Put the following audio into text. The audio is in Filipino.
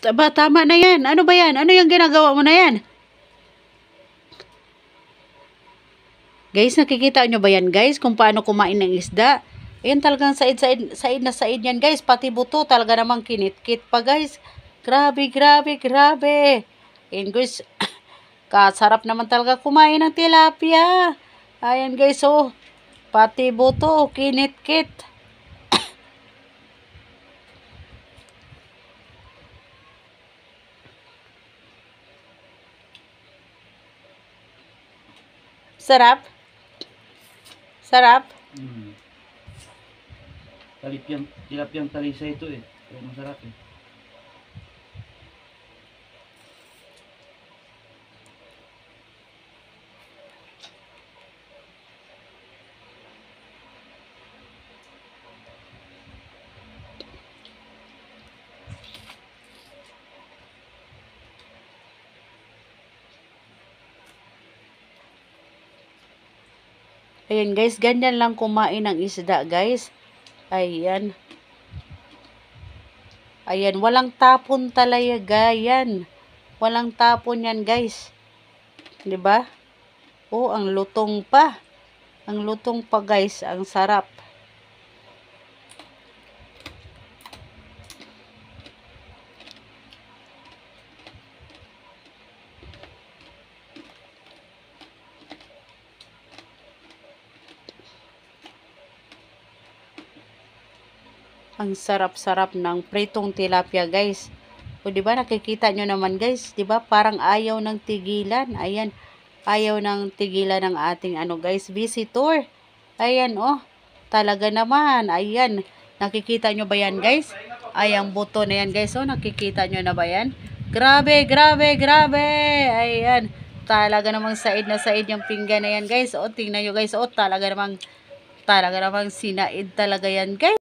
Aba, tama na yan. Ano ba yan? Ano yung ginagawa mo na yan? Guys, nakikita nyo ba yan guys? Kung paano kumain ng isda? Ayan talagang said na said yan guys. Pati buto talaga namang kinit-kit pa guys. Grabe, grabe, grabe. Ayan guys, kasarap naman talaga kumain ng tilapia. Ayan guys, oh. Pati buto, kinit-kit. Sarap? Sarap? Tilapiyang talisa ito eh. Pero masarap eh. Ayan guys, ganyan lang kumain ng isda guys. Ayan. Ayan, walang tapon talaga yan. Walang tapon yan guys. 'Di ba? Oh, ang lutong pa. Ang lutong pa guys, ang sarap. Ang sarap-sarap ng pritong tilapia guys. O di ba nakikita nyo naman guys, di ba? Parang ayaw ng tigilan. Ayan, ayaw ng tigilan ng ating ano guys, visitor. Ayan oh. Talaga naman. Ayan. Nakikita nyo ba yan guys? Ay, ang buto na yan guys. Oh, nakikita nyo na ba yan? Grabe, grabe, grabe. Ayan. Talaga namang said na said yung pinggan na yan guys. Oh, tingnan nyo guys. Oh, talaga namang sinaid talaga yan guys.